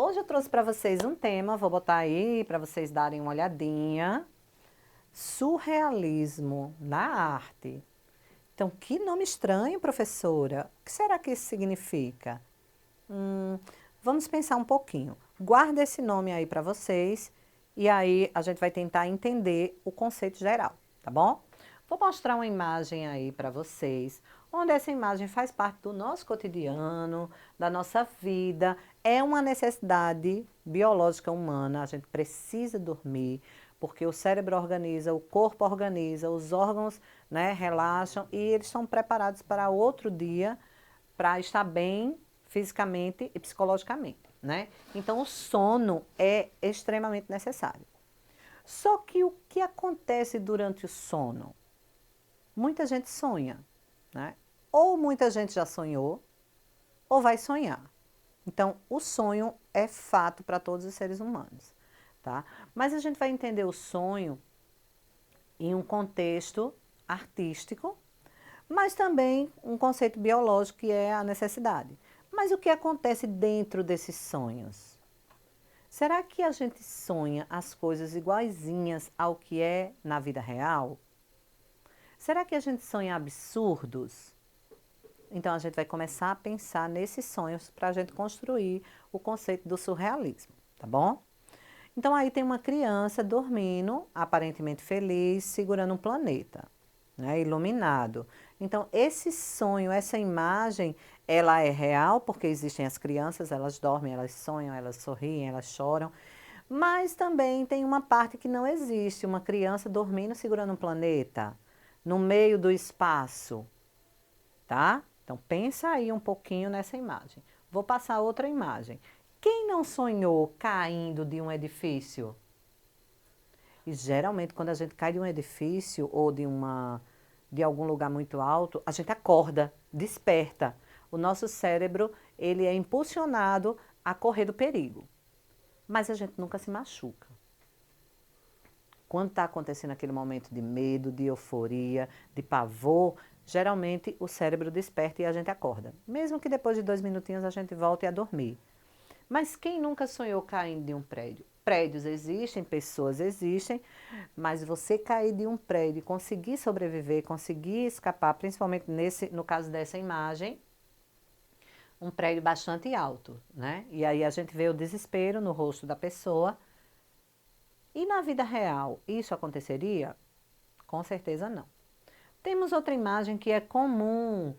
Hoje eu trouxe para vocês um tema, vou botar aí para vocês darem uma olhadinha. Surrealismo na arte. Então, que nome estranho, professora. O que será que isso significa? Vamos pensar um pouquinho. Guarda esse nome aí para vocês e aí a gente vai tentar entender o conceito geral, tá bom? Vou mostrar uma imagem aí para vocês, onde essa imagem faz parte do nosso cotidiano, da nossa vida. É uma necessidade biológica humana, a gente precisa dormir, porque o cérebro organiza, o corpo organiza, os órgãos, né, relaxam e eles estão preparados para outro dia, para estar bem fisicamente e psicologicamente, né? Então o sono é extremamente necessário. Só que o que acontece durante o sono? Muita gente sonha, né? Ou muita gente já sonhou, ou vai sonhar. Então, o sonho é fato para todos os seres humanos, tá? Mas a gente vai entender o sonho em um contexto artístico, mas também um conceito biológico que é a necessidade. Mas o que acontece dentro desses sonhos? Será que a gente sonha as coisas iguaizinhas ao que é na vida real? Será que a gente sonha absurdos? Então a gente vai começar a pensar nesses sonhos para a gente construir o conceito do surrealismo, tá bom? Então aí tem uma criança dormindo, aparentemente feliz, segurando um planeta, né, iluminado. Então esse sonho, essa imagem, ela é real porque existem as crianças, elas dormem, elas sonham, elas sorriem, elas choram. Mas também tem uma parte que não existe, uma criança dormindo segurando um planeta no meio do espaço, tá? Então pensa aí um pouquinho nessa imagem. Vou passar outra imagem. Quem não sonhou caindo de um edifício? E geralmente quando a gente cai de um edifício ou de algum lugar muito alto, a gente acorda, desperta. O nosso cérebro, ele é impulsionado a correr do perigo. Mas a gente nunca se machuca. Quando está acontecendo aquele momento de medo, de euforia, de pavor, geralmente o cérebro desperta e a gente acorda. Mesmo que depois de 2 minutinhos a gente volte a dormir. Mas quem nunca sonhou caindo de um prédio? Prédios existem, pessoas existem, mas você cair de um prédio e conseguir sobreviver, conseguir escapar, principalmente no caso dessa imagem, um prédio bastante alto, né? E aí a gente vê o desespero no rosto da pessoa. E na vida real, isso aconteceria? Com certeza não. Temos outra imagem que é comum,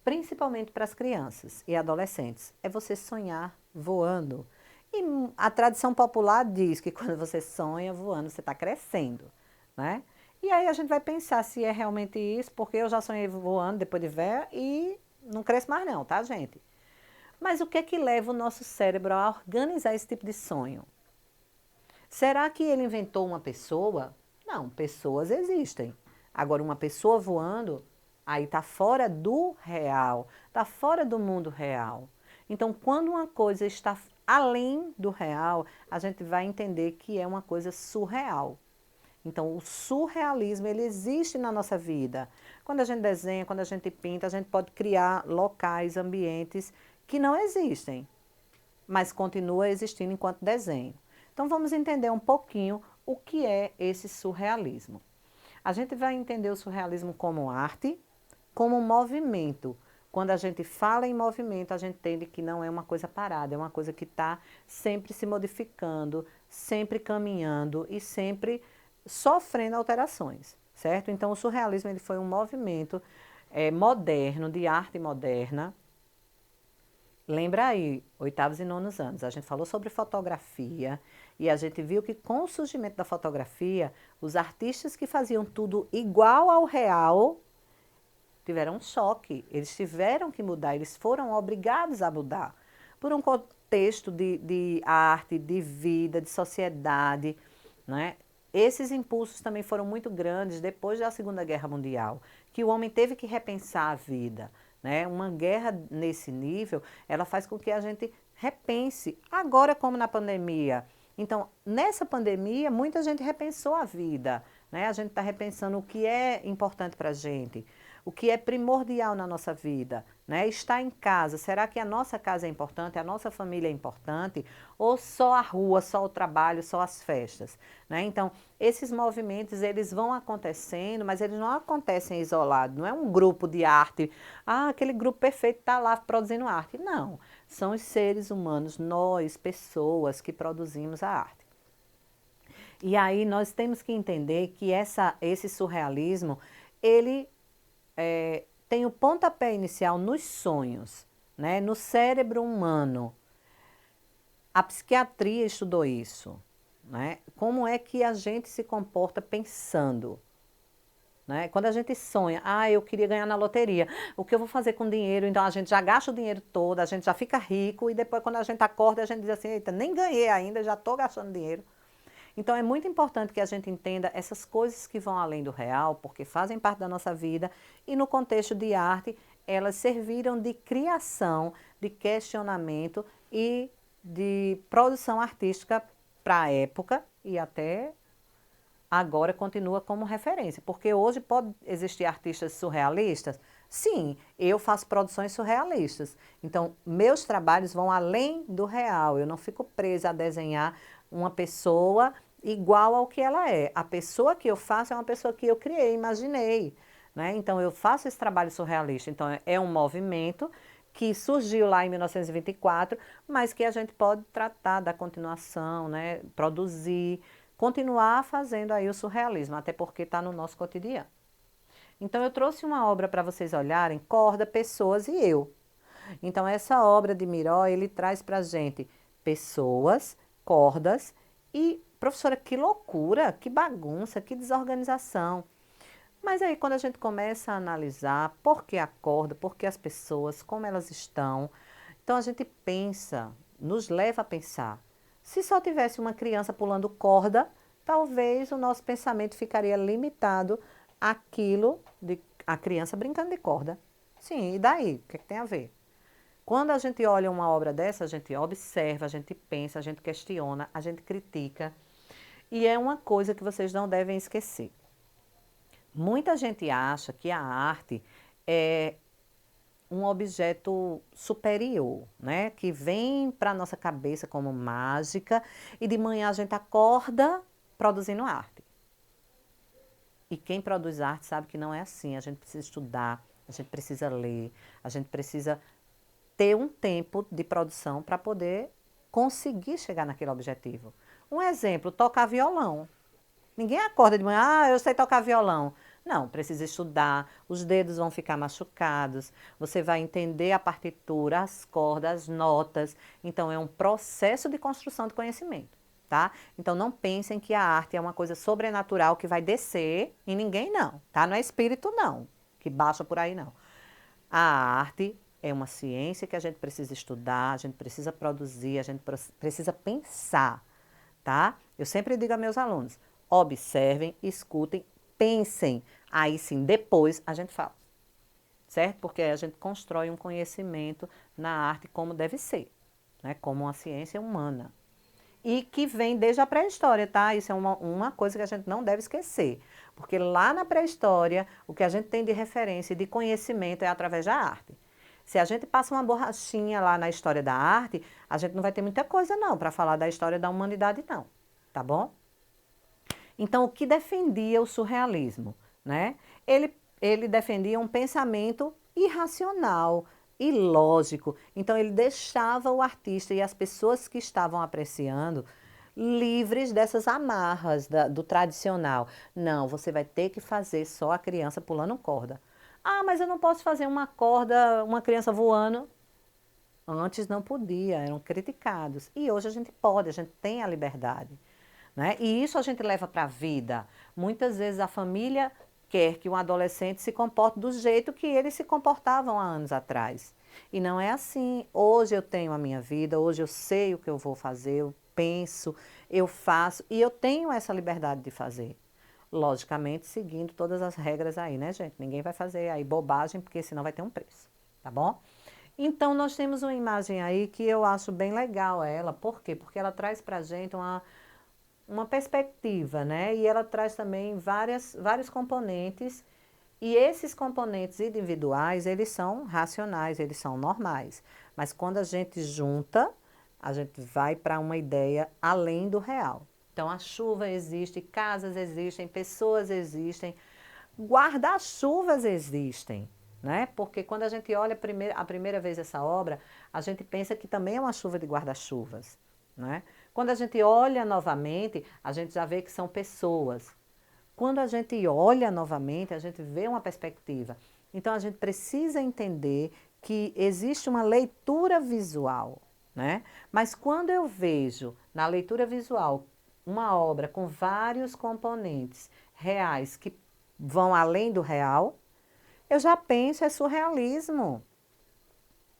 principalmente para as crianças e adolescentes, é você sonhar voando. E a tradição popular diz que quando você sonha voando, você está crescendo, né? E aí a gente vai pensar se é realmente isso, porque eu já sonhei voando depois de velha e não cresço mais não, tá, gente? Mas o que é que leva o nosso cérebro a organizar esse tipo de sonho? Será que ele inventou uma pessoa? Não, pessoas existem. Agora, uma pessoa voando, aí está fora do real, está fora do mundo real. Então, quando uma coisa está além do real, a gente vai entender que é uma coisa surreal. Então, o surrealismo, ele existe na nossa vida. Quando a gente desenha, quando a gente pinta, a gente pode criar locais, ambientes que não existem, mas continua existindo enquanto desenho. Então vamos entender um pouquinho o que é esse surrealismo. A gente vai entender o surrealismo como arte, como movimento. Quando a gente fala em movimento, a gente entende que não é uma coisa parada, é uma coisa que está sempre se modificando, sempre caminhando e sempre sofrendo alterações, certo? Então o surrealismo ele foi um movimento moderno, de arte moderna. Lembra aí, oitavos e nonos anos, a gente falou sobre fotografia e a gente viu que com o surgimento da fotografia, os artistas que faziam tudo igual ao real tiveram um choque, eles tiveram que mudar, eles foram obrigados a mudar por um contexto de arte, de vida, de sociedade, né? Esses impulsos também foram muito grandes depois da Segunda Guerra Mundial, que o homem teve que repensar a vida, né? Uma guerra nesse nível, ela faz com que a gente repense, agora como na pandemia. Então, nessa pandemia, muita gente repensou a vida, né? A gente está repensando o que é importante para a gente, o que é primordial na nossa vida. né? Estar em casa, será que a nossa casa é importante, a nossa família é importante? Ou só a rua, só o trabalho, só as festas, né? Então, esses movimentos, eles vão acontecendo, mas eles não acontecem isolados, não é um grupo de arte, aquele grupo perfeito está lá produzindo arte. Não, são os seres humanos, nós, pessoas que produzimos a arte. E aí nós temos que entender que esse surrealismo, ele tem o pontapé inicial nos sonhos, né? No cérebro humano. A psiquiatria estudou isso, né? Como é que a gente se comporta pensando, né? Quando a gente sonha, eu queria ganhar na loteria, o que eu vou fazer com o dinheiro? Então a gente já gasta o dinheiro todo, a gente já fica rico e depois quando a gente acorda a gente diz assim, eita, nem ganhei ainda, já estou gastando dinheiro. Então é muito importante que a gente entenda essas coisas que vão além do real, porque fazem parte da nossa vida e no contexto de arte, elas serviram de criação, de questionamento e de produção artística para a época e até agora continua como referência, porque hoje pode existir artistas surrealistas? Sim, eu faço produções surrealistas. Então, meus trabalhos vão além do real. Eu não fico presa a desenhar uma pessoa igual ao que ela é. A pessoa que eu faço é uma pessoa que eu criei, imaginei, né? Então, eu faço esse trabalho surrealista. Então, é um movimento que surgiu lá em 1924, mas que a gente pode tratar da continuação, né? Produzir, continuar fazendo aí o surrealismo, até porque está no nosso cotidiano. Então eu trouxe uma obra para vocês olharem, Corda, Pessoas e Eu. Então essa obra de Miró, ele traz para a gente pessoas, cordas e, professora, que loucura, que bagunça, que desorganização. Mas aí quando a gente começa a analisar por que a corda, por que as pessoas, como elas estão, então a gente pensa, nos leva a pensar. Se só tivesse uma criança pulando corda, talvez o nosso pensamento ficaria limitado àquilo de a criança brincando de corda. Sim, e daí? O que é que tem a ver? Quando a gente olha uma obra dessa, a gente observa, a gente pensa, a gente questiona, a gente critica. E é uma coisa que vocês não devem esquecer. Muita gente acha que a arte é um objeto superior, né? Que vem para a nossa cabeça como mágica e de manhã a gente acorda produzindo arte. E quem produz arte sabe que não é assim. A gente precisa estudar, a gente precisa ler, a gente precisa ter um tempo de produção para poder conseguir chegar naquele objetivo. Um exemplo, tocar violão. Ninguém acorda de manhã, eu sei tocar violão. Não, precisa estudar, os dedos vão ficar machucados, você vai entender a partitura, as cordas, as notas. Então, é um processo de construção de conhecimento, tá? Então, não pensem que a arte é uma coisa sobrenatural que vai descer em ninguém, não, tá? Não é espírito, não, que baixa por aí, não. A arte é uma ciência que a gente precisa estudar, a gente precisa produzir, a gente precisa pensar, tá? Eu sempre digo a meus alunos, observem, escutem, pensem. Aí sim, depois a gente fala, certo? Porque aí a gente constrói um conhecimento na arte como deve ser, né? Como uma ciência humana. E que vem desde a pré-história, tá? Isso é uma coisa que a gente não deve esquecer. Porque lá na pré-história, o que a gente tem de referência e de conhecimento é através da arte. Se a gente passa uma borrachinha lá na história da arte, a gente não vai ter muita coisa não para falar da história da humanidade não, tá bom? Então, o que defendia o surrealismo, né? Ele defendia um pensamento irracional, ilógico. Então, ele deixava o artista e as pessoas que estavam apreciando livres dessas amarras do tradicional. Não, você vai ter que fazer só a criança pulando corda. Mas eu não posso fazer uma corda, uma criança voando. Antes não podia, eram criticados. E hoje a gente pode, a gente tem a liberdade, né? E isso a gente leva para a vida. Muitas vezes a família quer que um adolescente se comporte do jeito que eles se comportavam há anos atrás. E não é assim. Hoje eu tenho a minha vida, hoje eu sei o que eu vou fazer, eu penso, eu faço e eu tenho essa liberdade de fazer. Logicamente, seguindo todas as regras aí, né, gente? Ninguém vai fazer aí bobagem, porque senão vai ter um preço, tá bom? Então, nós temos uma imagem aí que eu acho bem legal ela. Por quê? Porque ela traz pra gente uma perspectiva, né? E ela traz também vários componentes E esses componentes individuais, eles são racionais, eles são normais. Mas quando a gente junta, a gente vai para uma ideia além do real. Então, a chuva existe, casas existem, pessoas existem, guarda-chuvas existem, né? Porque quando a gente olha a primeira vez essa obra, a gente pensa que também é uma chuva de guarda-chuvas, né? Quando a gente olha novamente, a gente já vê que são pessoas. Quando a gente olha novamente, a gente vê uma perspectiva. Então, a gente precisa entender que existe uma leitura visual, né? Mas quando eu vejo na leitura visual uma obra com vários componentes reais que vão além do real, eu já penso é surrealismo,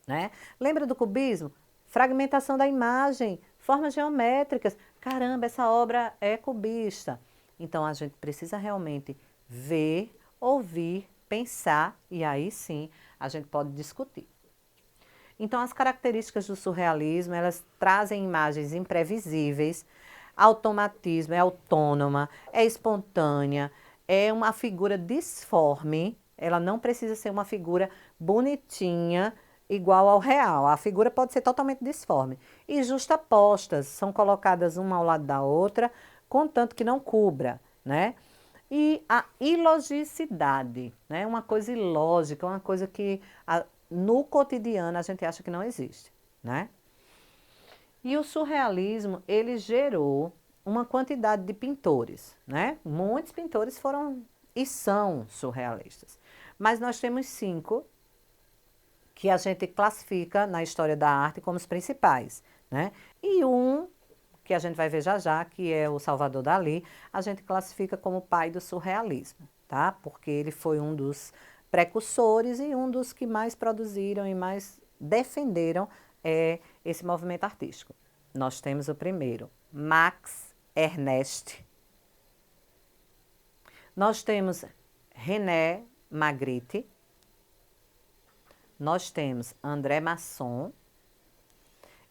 né? Lembra do cubismo? Fragmentação da imagem, formas geométricas. Caramba, essa obra é cubista. Então a gente precisa realmente ver, ouvir, pensar e aí sim a gente pode discutir. Então as características do surrealismo, elas trazem imagens imprevisíveis, automatismo, é autônoma, é espontânea, é uma figura disforme, ela não precisa ser uma figura bonitinha, igual ao real. A figura pode ser totalmente disforme. E justapostas, são colocadas uma ao lado da outra, contanto que não cubra, né? E a ilogicidade, né? Uma coisa ilógica, uma coisa que no cotidiano a gente acha que não existe, né? E o surrealismo, ele gerou uma quantidade de pintores, né? Muitos pintores foram e são surrealistas. Mas nós temos 5 que a gente classifica na história da arte como os principais, né? E um que a gente vai ver já já, que é o Salvador Dalí, a gente classifica como o pai do surrealismo, tá? Porque ele foi um dos precursores e um dos que mais produziram e mais defenderam esse movimento artístico. Nós temos o primeiro, Max Ernst. Nós temos René Magritte. Nós temos André Masson.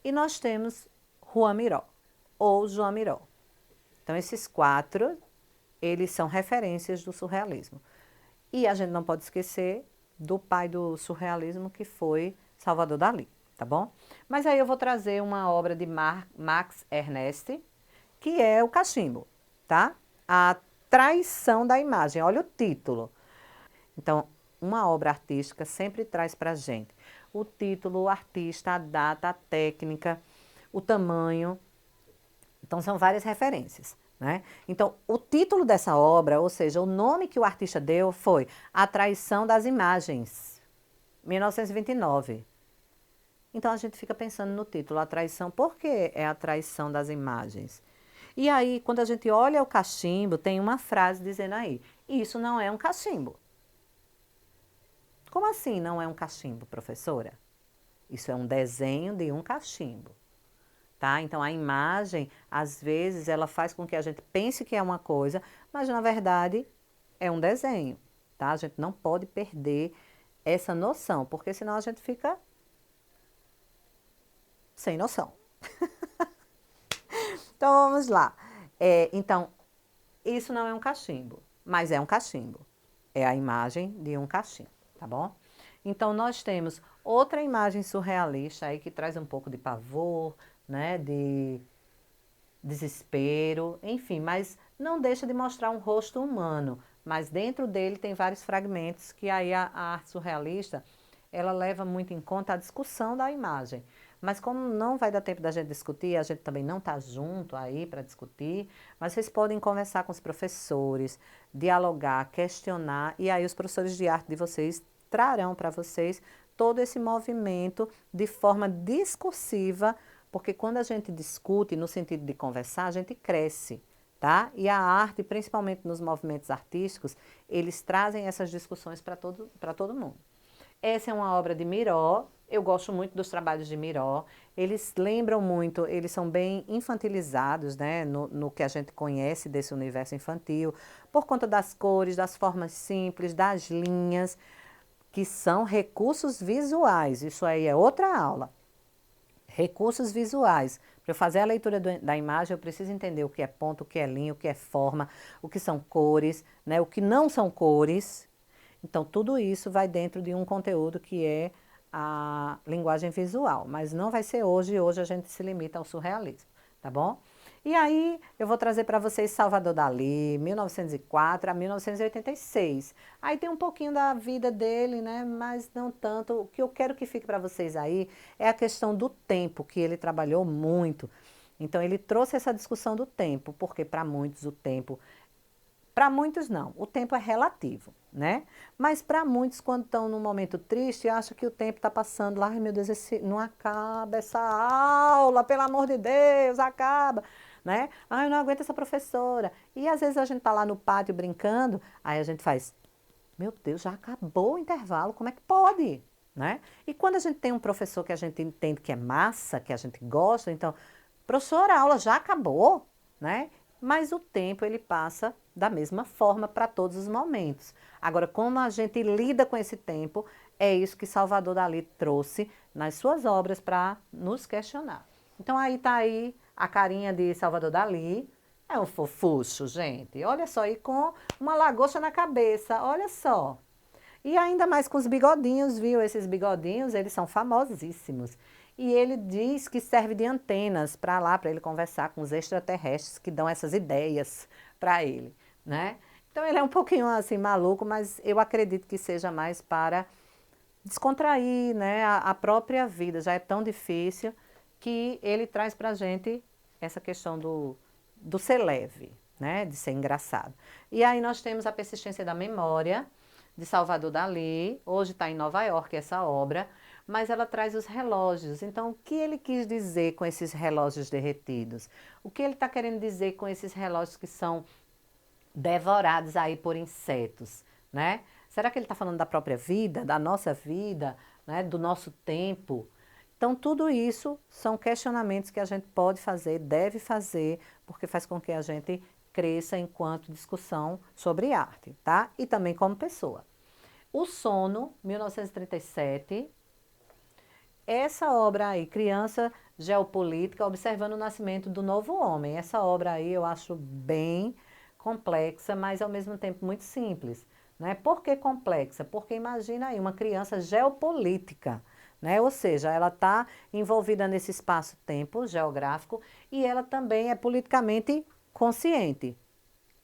E nós temos Juan Miró, ou João Miró. Então, esses 4, eles são referências do surrealismo. E a gente não pode esquecer do pai do surrealismo, que foi Salvador Dalí, tá bom? Mas aí eu vou trazer uma obra de Max Ernst, que é o cachimbo, tá? A traição da imagem, olha o título. Então, uma obra artística sempre traz para a gente o título, o artista, a data, a técnica, o tamanho. Então, são várias referências, né? Então, o título dessa obra, ou seja, o nome que o artista deu foi A Traição das Imagens, 1929. Então, a gente fica pensando no título, a traição, por que é a traição das imagens? E aí, quando a gente olha o cachimbo, tem uma frase dizendo aí, isso não é um cachimbo. Como assim não é um cachimbo, professora? Isso é um desenho de um cachimbo. Tá? Então, a imagem, às vezes, ela faz com que a gente pense que é uma coisa, mas, na verdade, é um desenho. Tá? A gente não pode perder essa noção, porque senão a gente fica sem noção. Então, vamos lá. Então, isso não é um cachimbo, mas é um cachimbo. É a imagem de um cachimbo, tá bom? Então, nós temos outra imagem surrealista aí que traz um pouco de pavor, né, de desespero, enfim, mas não deixa de mostrar um rosto humano, mas dentro dele tem vários fragmentos que aí a arte surrealista, ela leva muito em conta a discussão da imagem. Mas como não vai dar tempo da gente discutir, a gente também não está junto aí para discutir, mas vocês podem conversar com os professores, dialogar, questionar, e aí os professores de arte de vocês trarão para vocês todo esse movimento de forma discursiva, porque quando a gente discute no sentido de conversar, a gente cresce, tá? E a arte, principalmente nos movimentos artísticos, eles trazem essas discussões para todo mundo. Essa é uma obra de Miró, eu gosto muito dos trabalhos de Miró, eles lembram muito, eles são bem infantilizados, né, no que a gente conhece desse universo infantil, por conta das cores, das formas simples, das linhas, que são recursos visuais, isso aí é outra aula. Recursos visuais. Para eu fazer a leitura da imagem, eu preciso entender o que é ponto, o que é linha, o que é forma, o que são cores, né, o que não são cores. Então, tudo isso vai dentro de um conteúdo que é a linguagem visual, mas não vai ser hoje, hoje a gente se limita ao surrealismo, tá bom? E aí, eu vou trazer para vocês Salvador Dalí, 1904 a 1986. Aí tem um pouquinho da vida dele, né? Mas não tanto. O que eu quero que fique para vocês aí é a questão do tempo, que ele trabalhou muito. Então, ele trouxe essa discussão do tempo, porque para muitos o tempo. Para muitos não, o tempo é relativo, né? Mas para muitos, quando estão num momento triste, acham que o tempo está passando lá, ai meu Deus, não acaba essa aula, pelo amor de Deus, acaba, né? Ai, eu não aguento essa professora. E às vezes a gente está lá no pátio brincando, aí a gente faz, meu Deus, já acabou o intervalo, como é que pode? Né? E quando a gente tem um professor que a gente entende que é massa, que a gente gosta, então, professor, a aula já acabou, né? Mas o tempo ele passa da mesma forma para todos os momentos. Agora, como a gente lida com esse tempo, é isso que Salvador Dalí trouxe nas suas obras para nos questionar. Então aí está aí a carinha de Salvador Dalí, é um fofucho, gente. Olha só, e com uma lagosta na cabeça, olha só. E ainda mais com os bigodinhos, viu? Esses bigodinhos, eles são famosíssimos. E ele diz que serve de antenas para lá, para ele conversar com os extraterrestres que dão essas ideias para ele, né? Então ele é um pouquinho assim maluco, mas eu acredito que seja mais para descontrair, né? A própria vida já é tão difícil que ele traz para a gente essa questão do ser leve, né? De ser engraçado. E aí nós temos a persistência da memória, de Salvador Dalí, hoje está em Nova York essa obra, mas ela traz os relógios. Então, o que ele quis dizer com esses relógios derretidos? O que ele está querendo dizer com esses relógios que são devorados aí por insetos, né? Será que ele está falando da própria vida, da nossa vida, né? Do nosso tempo? Então, tudo isso são questionamentos que a gente pode fazer, deve fazer, porque faz com que a gente cresça enquanto discussão sobre arte, tá? E também como pessoa. O Sono, 1937, essa obra aí, Criança Geopolítica, observando o nascimento do novo homem. Essa obra aí eu acho bem complexa, mas ao mesmo tempo muito simples, né? Por que complexa? Porque imagina aí uma criança geopolítica, né? Ou seja, ela está envolvida nesse espaço-tempo geográfico e ela também é politicamente consciente.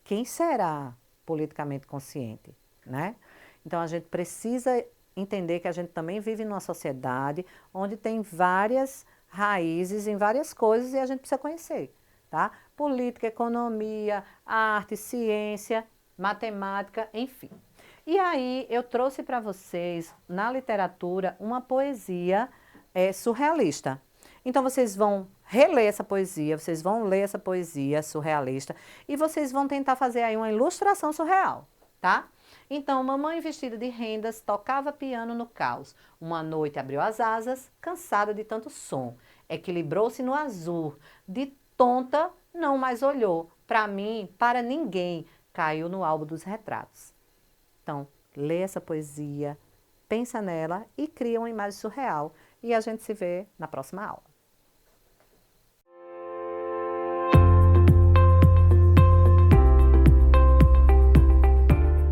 Quem será politicamente consciente, né? Então a gente precisa entender que a gente também vive numa sociedade onde tem várias raízes em várias coisas e a gente precisa conhecer, tá? Política, economia, arte, ciência, matemática, enfim. E aí eu trouxe para vocês na literatura uma poesia surrealista. Então vocês vão reler essa poesia, vocês vão ler essa poesia surrealista e vocês vão tentar fazer aí uma ilustração surreal, tá? Então, mamãe vestida de rendas tocava piano no caos. Uma noite abriu as asas, cansada de tanto som. Equilibrou-se no azul. De tonta, não mais olhou. Para mim, para ninguém, caiu no álbum dos retratos. Então, lê essa poesia, pensa nela e cria uma imagem surreal. E a gente se vê na próxima aula.